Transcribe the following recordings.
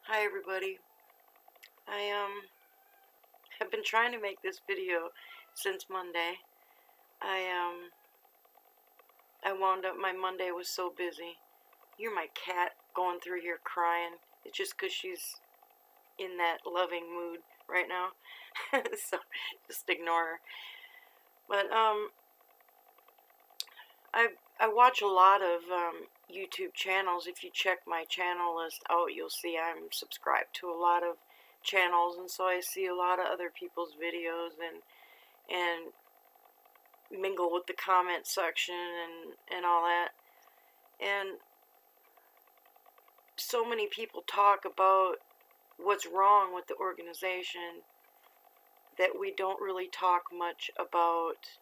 Hi everybody. I have been trying to make this video since Monday. I wound up my Monday was so busy. You're my cat going through here crying. It's just 'cause she's in that loving mood right now. So just ignore her. But I watch a lot of YouTube channels. If you check my channel list out, you'll see I'm subscribed to a lot of channels, and so I see a lot of other people's videos and mingle with the comment section and all that. And so many people talk about what's wrong with the organization that we don't really talk much about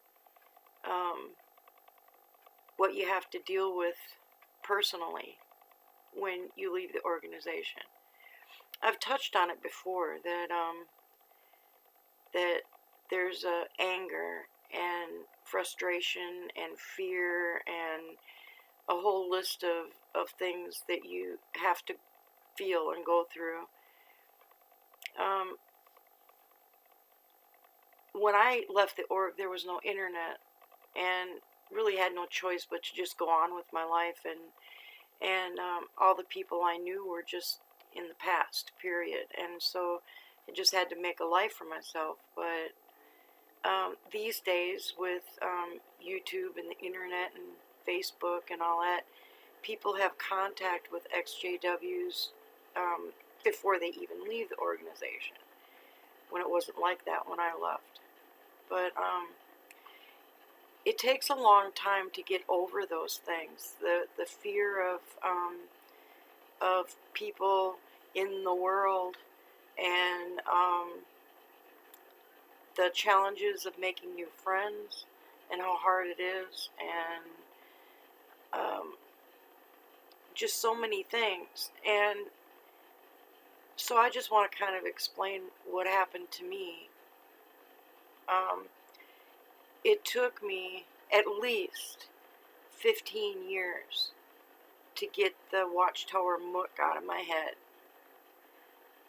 what you have to deal with personally when you leave the organization. I've touched on it before that that there's anger and frustration and fear and a whole list of things that you have to feel and go through. When I left the org, there was no internet, and really had no choice but to just go on with my life, and all the people I knew were just in the past, period. And so I just had to make a life for myself. But these days, with YouTube and the internet and Facebook and all that, people have contact with XJWs before they even leave the organization, when it wasn't like that when I left. But it takes a long time to get over those things. The fear of people in the world, and the challenges of making new friends, and how hard it is, and just so many things. And so I just want to kind of explain what happened to me. It took me at least 15 years to get the Watchtower muck out of my head.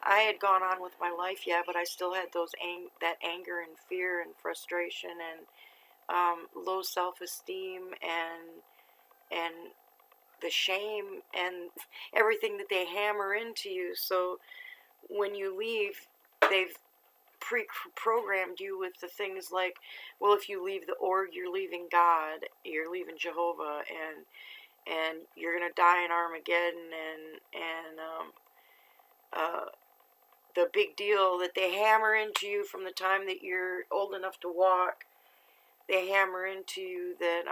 I had gone on with my life, yeah, but I still had that anger and fear and frustration and low self-esteem and the shame and everything that they hammer into you. So when you leave, they've pre-programmed you with the things like, well, if you leave the org, you're leaving God, you're leaving Jehovah, and you're gonna die in Armageddon, and the big deal that they hammer into you from the time that you're old enough to walk. They hammer into you that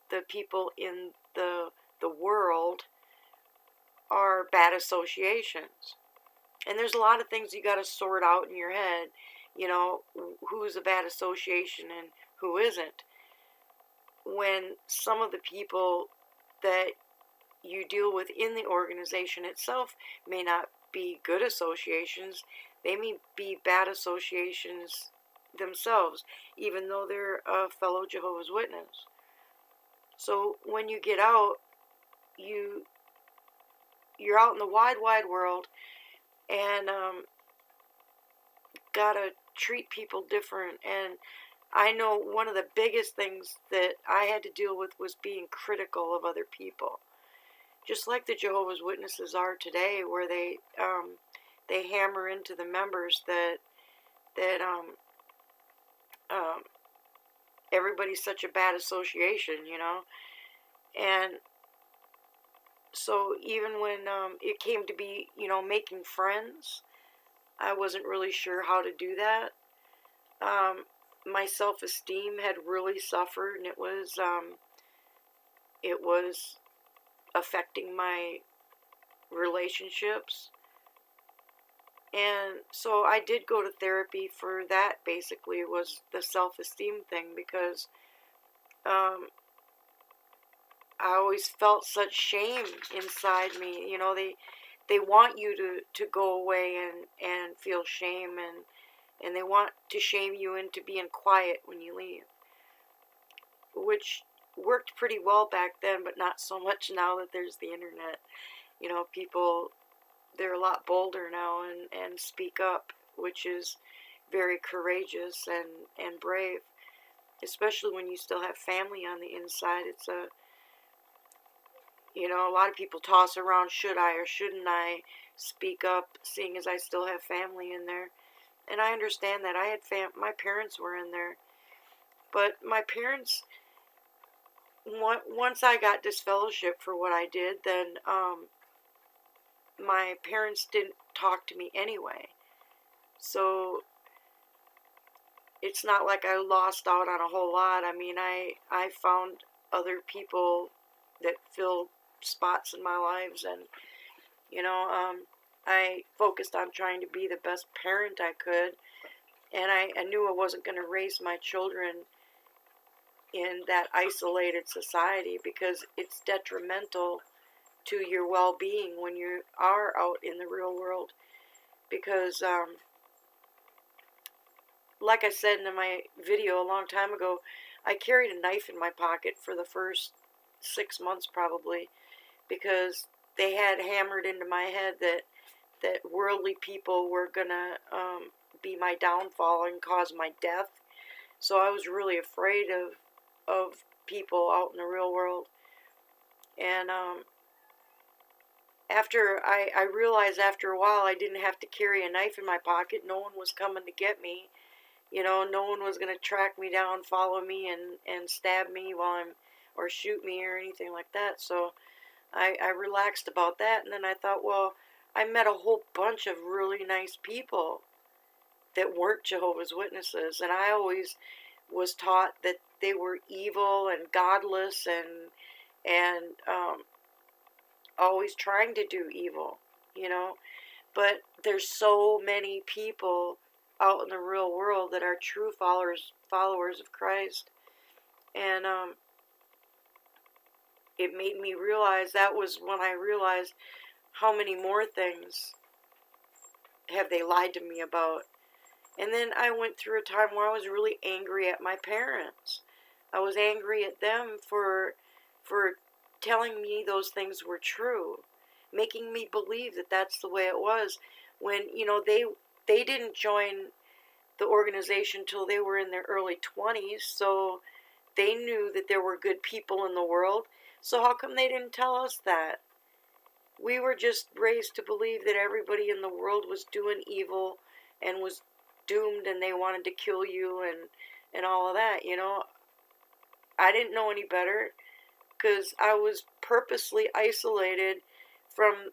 the people in the world are bad associations. And there's a lot of things you got to sort out in your head, you know, who's a bad association and who isn't. When some of the people that you deal with in the organization itself may not be good associations, they may be bad associations themselves, even though they're a fellow Jehovah's Witness. So when you get out, you're out in the wide world, and gotta treat people different. And I know one of the biggest things that I had to deal with was being critical of other people, just like the Jehovah's Witnesses are today, where they hammer into the members that everybody's such a bad association, you know. And so even when it came to be, you know, making friends, I wasn't really sure how to do that. My self-esteem had really suffered, and it was affecting my relationships. And so I did go to therapy for that. Basically, it was the self-esteem thing, because I always felt such shame inside me. You know, they want you to go away and feel shame, and they want to shame you into being quiet when you leave, which worked pretty well back then, but not so much now that there's the internet. You know, people they're a lot bolder now and speak up, which is very courageous and brave, especially when you still have family on the inside. It's a, a lot of people toss around, should I or shouldn't I speak up, seeing as I still have family in there. And I understand that. I had my parents were in there, but my parents, once I got disfellowship for what I did, then my parents didn't talk to me anyway. So it's not like I lost out on a whole lot. I mean, I found other people that filled spots in my lives, and I focused on trying to be the best parent I could, and I knew I wasn't going to raise my children in that isolated society, because it's detrimental to your well-being when you are out in the real world. Because like I said in my video a long time ago, I carried a knife in my pocket for the first 6 months probably, because they had hammered into my head that worldly people were gonna be my downfall and cause my death. So I was really afraid of people out in the real world. And after I realized after a while I didn't have to carry a knife in my pocket. No one was coming to get me. No one was going to track me down, follow me, and stab me or shoot me or anything like that. So I relaxed about that, and then I thought, well, I met a whole bunch of really nice people that weren't Jehovah's Witnesses, and I always was taught that they were evil and godless and always trying to do evil, But there's so many people out in the real world that are true followers of Christ, and it made me realize, that was when I realized how many more things have they lied to me about. And then I went through a time where I was really angry at my parents. I was angry at them for telling me those things were true, making me believe that that's the way it was, when they didn't join the organization till they were in their early 20s, so they knew that there were good people in the world. So how come they didn't tell us that? We were just raised to believe that everybody in the world was doing evil and was doomed, and they wanted to kill you and all of that, I didn't know any better, because I was purposely isolated from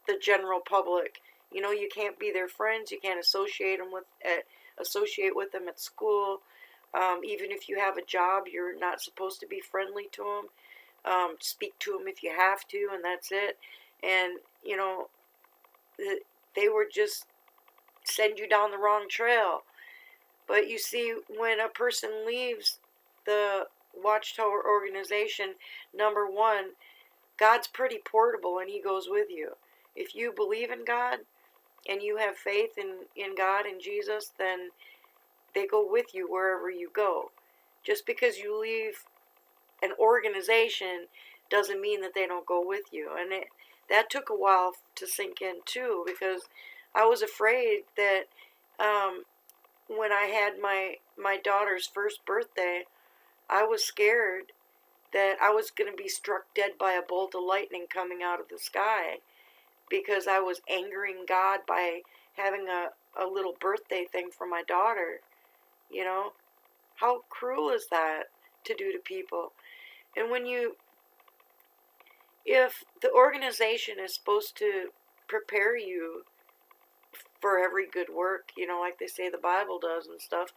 the general public. You can't be their friends. You can't associate with them at school. Even if you have a job, you're not supposed to be friendly to them. Speak to them if you have to, and that's it. And they were just send you down the wrong trail. But you see, when a person leaves the Watchtower organization, number one, God's pretty portable, and He goes with you. If you believe in God and you have faith in God and Jesus, then they go with you wherever you go. Just because you leave an organization doesn't mean that they don't go with you. And that took a while to sink in too, because I was afraid that when I had my daughter's first birthday, I was scared that I was going to be struck dead by a bolt of lightning coming out of the sky, because I was angering God by having a little birthday thing for my daughter. How cruel is that to do to people? And if the organization is supposed to prepare you for every good work, like they say the Bible does and stuff,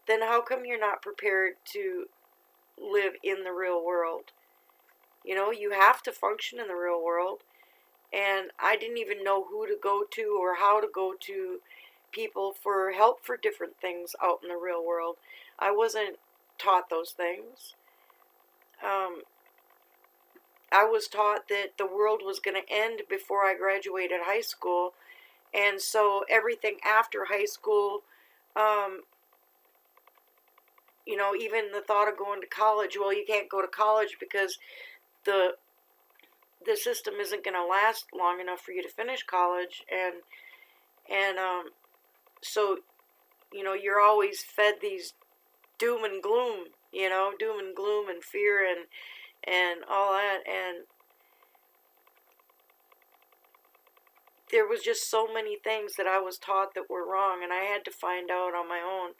then how come you're not prepared to live in the real world? You have to function in the real world. And I didn't even know who to go to or how to go to people for help for different things out in the real world. I wasn't taught those things. I was taught that the world was going to end before I graduated high school, and so everything after high school, even the thought of going to college, well, you can't go to college because the the system isn't going to last long enough for you to finish college, and so you're always fed these doom and gloom, doom and gloom and fear and all that, and there was just so many things that I was taught that were wrong, and I had to find out on my own.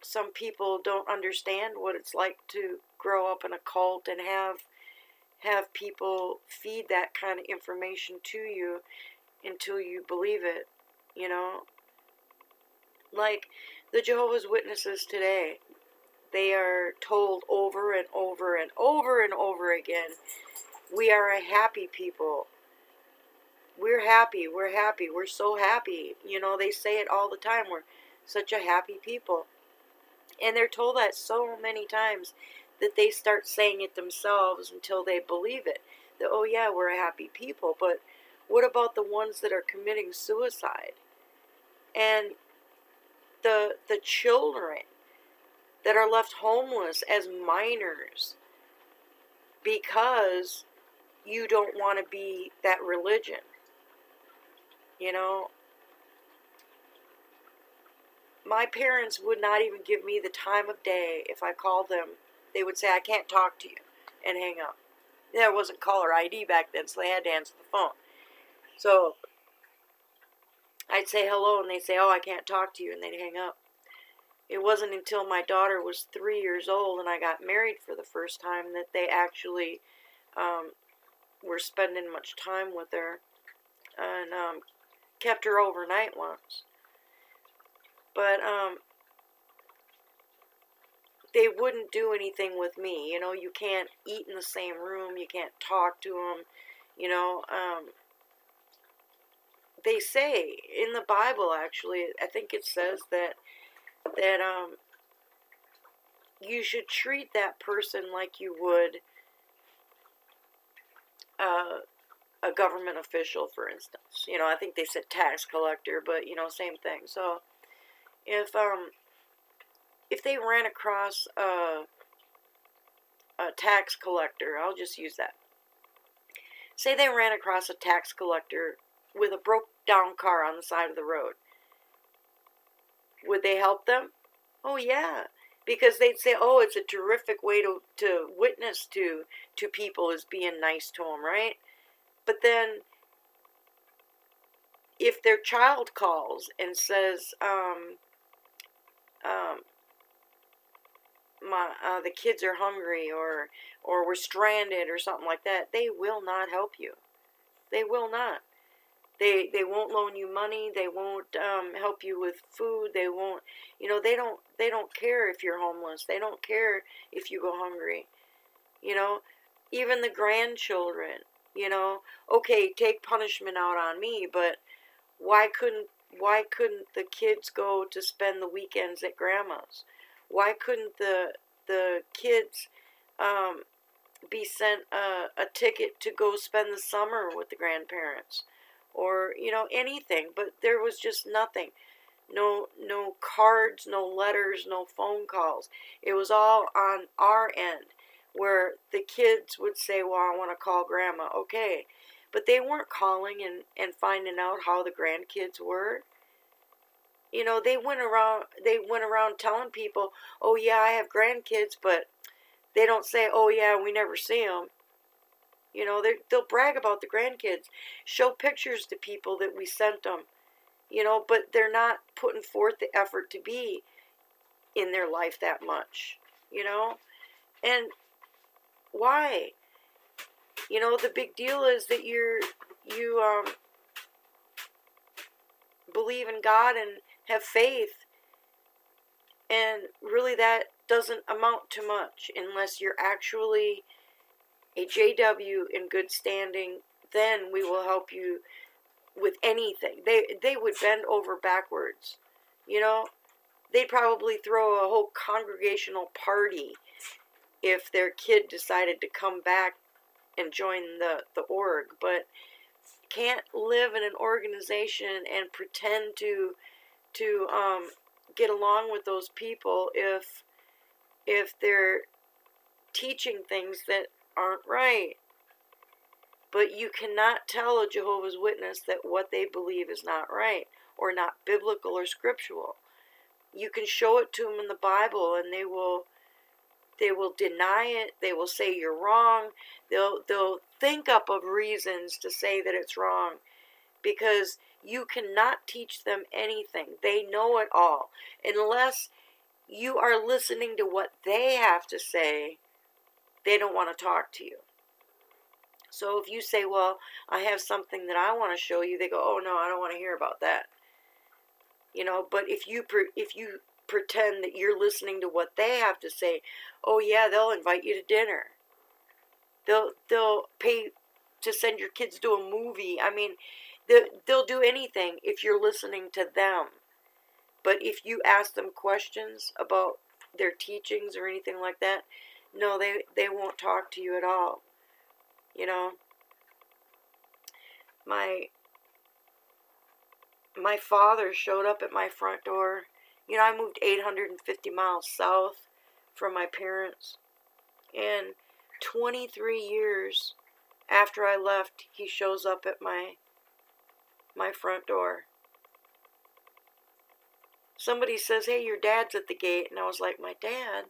Some people don't understand what it's like to grow up in a cult and have people feed that kind of information to you until you believe it, Like the Jehovah's Witnesses today, they are told over and over and over and over again, we are a happy people. We're happy, we're so happy. They say it all the time, we're such a happy people. And they're told that so many times that they start saying it themselves until they believe it. That, oh yeah, we're a happy people, but what about the ones that are committing suicide? And the children that are left homeless as minors because you don't want to be that religion. My parents would not even give me the time of day if I called them. They would say, I can't talk to you, and hang up. There wasn't caller ID back then, so they had to answer the phone. So I'd say hello, and they'd say, oh, I can't talk to you, and they'd hang up. It wasn't until my daughter was 3 years old and I got married for the first time that they actually were spending much time with her, and kept her overnight once. But they wouldn't do anything with me. You can't eat in the same room. You can't talk to them. They say in the Bible, actually, I think it says that you should treat that person like you would a government official, for instance. I think they said tax collector, but same thing. So if they ran across a tax collector, I'll just use that. Say they ran across a tax collector with a broke down car on the side of the road. Would they help them? Oh yeah, because they'd say, oh, it's a terrific way to witness to people is being nice to them, right? But then if their child calls and says, the kids are hungry or we're stranded or something like that, they will not help you. They will not. They won't loan you money. They won't help you with food. They won't. They don't care if you're homeless. They don't care if you go hungry. Even the grandchildren. Okay, take punishment out on me, but why couldn't the kids go to spend the weekends at grandma's? Why couldn't the kids be sent a ticket to go spend the summer with the grandparents? Or, anything, but there was just nothing. No cards, no letters, no phone calls. It was all on our end, where the kids would say, well, I want to call grandma. Okay, but they weren't calling and finding out how the grandkids were. They went around telling people, oh yeah, I have grandkids, but they don't say, oh yeah, we never see them. They'll brag about the grandkids, show pictures to people that we sent them, but they're not putting forth the effort to be in their life that much, and why? The big deal is that you believe in God and have faith, and really that doesn't amount to much unless you're actually a JW in good standing. Then we will help you with anything. They would bend over backwards. They'd probably throw a whole congregational party if their kid decided to come back and join the org, but can't live in an organization and pretend to get along with those people if they're teaching things that aren't right. But you cannot tell a Jehovah's Witness that what they believe is not right or not biblical or scriptural. You can show it to them in the Bible, and they will deny it. They will say you're wrong. They'll think up of reasons to say that it's wrong, because you cannot teach them anything. They know it all. Unless you are listening to what they have to say, they don't want to talk to you. So if you say, well, I have something that I want to show you, they go, oh no, I don't want to hear about that. You know, but if you pretend that you're listening to what they have to say, oh yeah, they'll invite you to dinner. They'll pay to send your kids to a movie. I mean, they'll do anything if you're listening to them. But if you ask them questions about their teachings or anything like that, no, they won't talk to you at all. You know, my father showed up at my front door. You know, I moved 850 miles south from my parents, and 23 years after I left, he shows up at my front door. Somebody says, hey, your dad's at the gate. And I was like, my dad?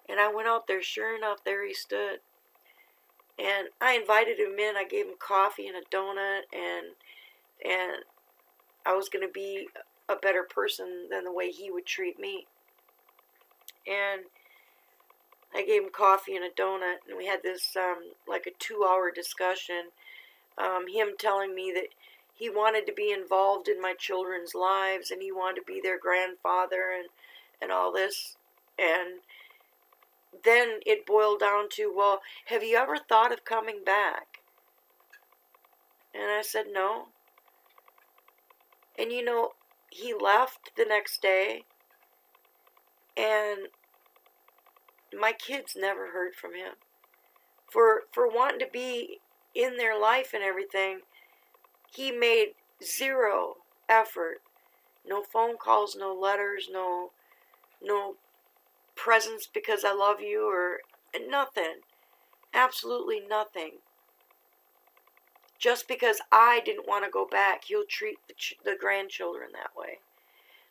And I went out there, sure enough, there he stood. And I invited him in. I gave him coffee and a donut, and I was going to be a better person than the way he would treat me. And I gave him coffee and a donut, and we had this like a 2-hour discussion. Him telling me that he wanted to be involved in my children's lives, and he wanted to be their grandfather, and all this. And then it boiled down to, well, have you ever thought of coming back? And I said, no. And you know, he left the next day, and my kids never heard from him. For wanting to be in their life and everything, he made zero effort. No phone calls, no letters, no presents because I love you, or nothing. Absolutely nothing. Just because I didn't want to go back, he'll treat the grandchildren that way.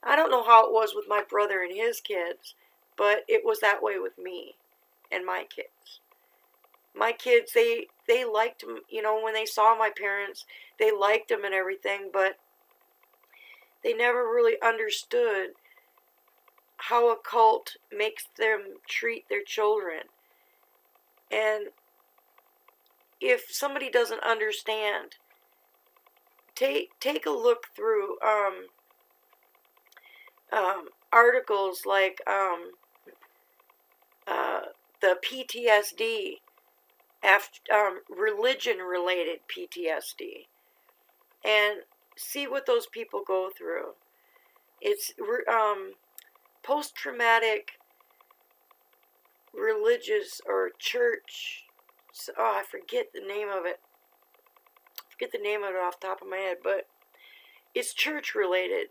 I don't know how it was with my brother and his kids, but it was that way with me and my kids. My kids, they liked him, you know, when they saw my parents, they liked them and everything, but they never really understood how a cult makes them treat their children. And if somebody doesn't understand, take a look through articles like the PTSD, religion-related PTSD, and see what those people go through. It's post-traumatic religious or church. Oh, I forget the name of it. Off the top of my head, but it's church-related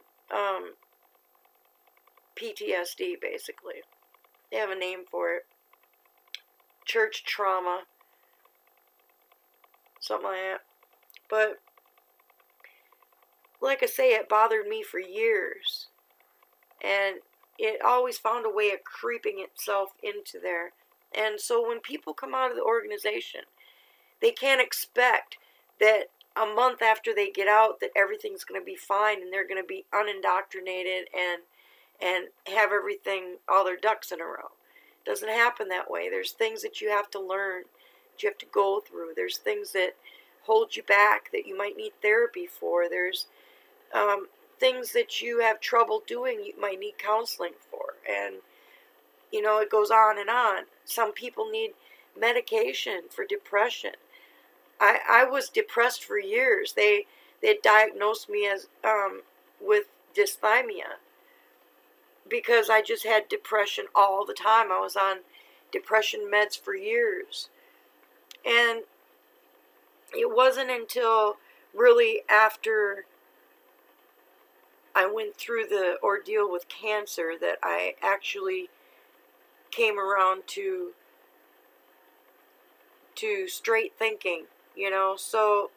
PTSD, basically. They have a name for it. Church trauma. Something like that. But, like I say, it bothered me for years. And it always found a way of creeping itself into there. And so when people come out of the organization, they can't expect that a month after they get out that everything's going to be fine and they're going to be unindoctrinated and have everything, all their ducks in a row. It doesn't happen that way. There's things that you have to learn, that you have to go through. There's things that hold you back that you might need therapy for. There's things that you have trouble doing you might need counseling for. And, you know, it goes on and on. Some people need medication for depression. I was depressed for years. They diagnosed me as with dysthymia because I just had depression all the time. I was on depression meds for years. And it wasn't until really after I went through the ordeal with cancer that I actually came around to straight thinking you know. So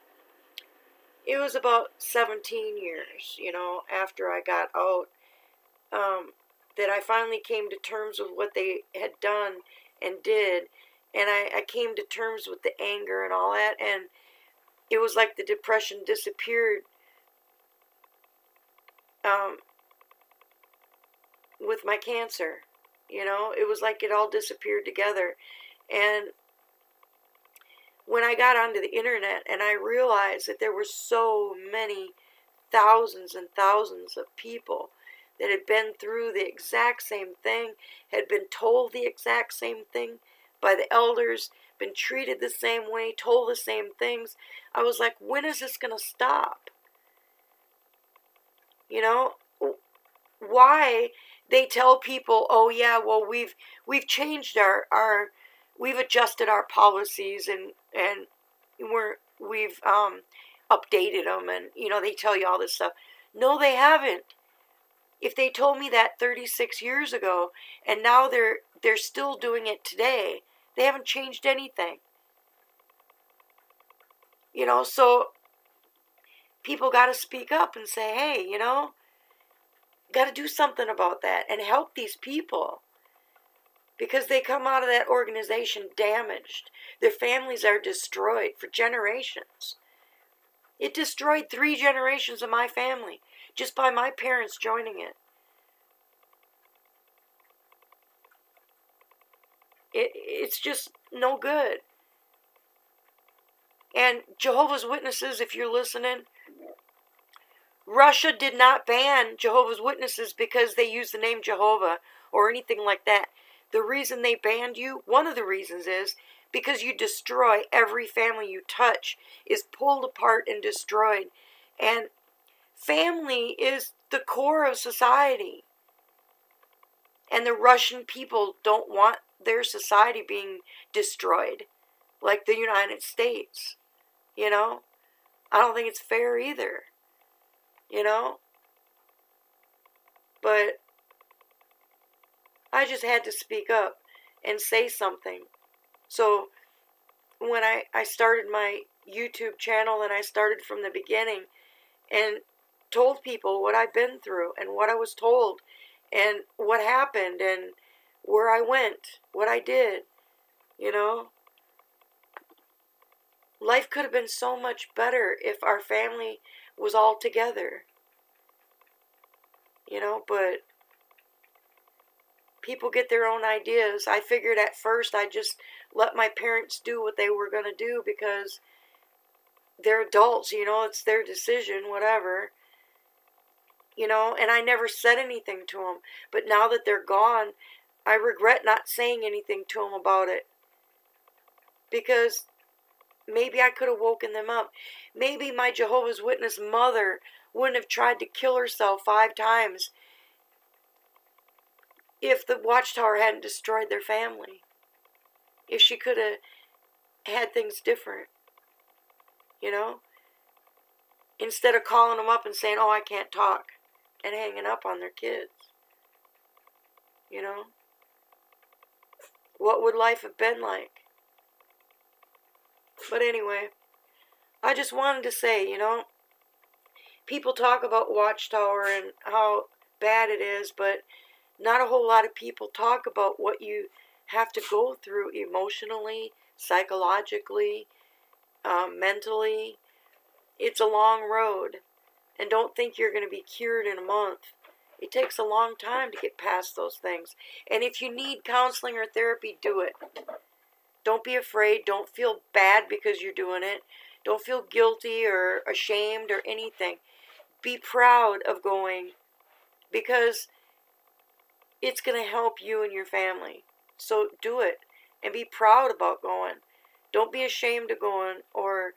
it was about 17 years, you know, after I got out, that I finally came to terms with what they had done and did. And I came to terms with the anger and all that. And it was like the depression disappeared, um, with my cancer. You know, it was like it all disappeared together. And when I got onto the internet and I realized that there were so many thousands and thousands of people that had been through the exact same thing, had been told the exact same thing by the elders, been treated the same way, told the same things, I was like, when is this going to stop? You know, why they tell people, oh yeah, well we've changed our we've adjusted our policies and we've updated them, and you know, they tell you all this stuff. No, they haven't. If they told me that 36 years ago and now they're still doing it today, they haven't changed anything. You know, so people got to speak up and say, hey, you know, got to do something about that and help these people, because they come out of that organization damaged. Their families are destroyed for generations. It destroyed 3 generations of my family just by my parents joining it. It's just no good. And Jehovah's Witnesses, if you're listening, Russia did not ban Jehovah's Witnesses because they use the name Jehovah or anything like that. The reason they banned you, one of the reasons, is because you destroy every family you touch, is pulled apart and destroyed. And family is the core of society. And the Russian people don't want their society being destroyed like the United States. You know? I don't think it's fair either. You know? But I just had to speak up and say something. So when I started my YouTube channel, and I started from the beginning and told people what I've been through and what I was told and what happened and where I went, what I did, you know. Life could have been so much better if our family was all together, you know, but people get their own ideas. I figured at first I'd just let my parents do what they were going to do because they're adults, you know, it's their decision, whatever. You know, and I never said anything to them. But now that they're gone, I regret not saying anything to them about it. Because maybe I could have woken them up. Maybe my Jehovah's Witness mother wouldn't have tried to kill herself 5 times if the Watchtower hadn't destroyed their family. If she could have had things different. You know? Instead of calling them up and saying, oh, I can't talk, and hanging up on their kids. You know? What would life have been like? But anyway, I just wanted to say, you know, people talk about Watchtower and how bad it is, but not a whole lot of people talk about what you have to go through emotionally, psychologically, mentally. It's a long road. And don't think you're going to be cured in a month. It takes a long time to get past those things. And if you need counseling or therapy, do it. Don't be afraid. Don't feel bad because you're doing it. Don't feel guilty or ashamed or anything. Be proud of going, because it's going to help you and your family. So do it and be proud about going. Don't be ashamed of going or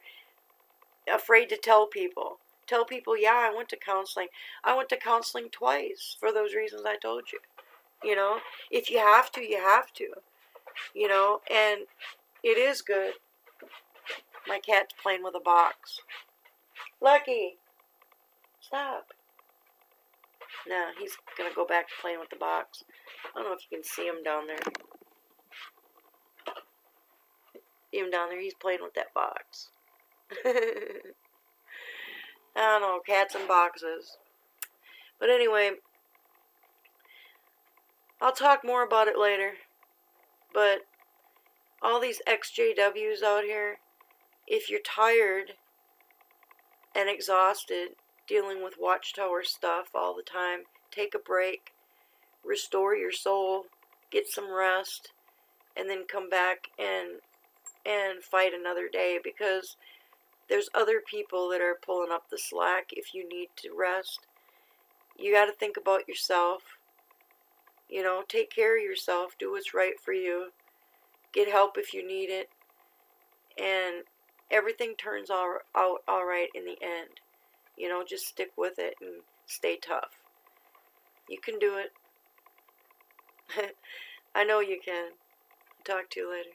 afraid to tell people. Tell people, yeah, I went to counseling. I went to counseling twice for those reasons I told you. You know, if you have to, you have to. You know, and it is good. My cat's playing with a box. Lucky, stop. No, he's going to go back to playing with the box. I don't know if you can see him down there. See him down there? He's playing with that box. I don't know, cats in boxes. But anyway, I'll talk more about it later. But all these XJWs out here, if you're tired and exhausted dealing with Watchtower stuff all the time, take a break, restore your soul, get some rest, and then come back and fight another day, because there's other people that are pulling up the slack. If you need to rest, you got to think about yourself. You know, take care of yourself, do what's right for you, get help if you need it, and everything turns out all right in the end. You know, just stick with it and stay tough. You can do it. I know you can. Talk to you later.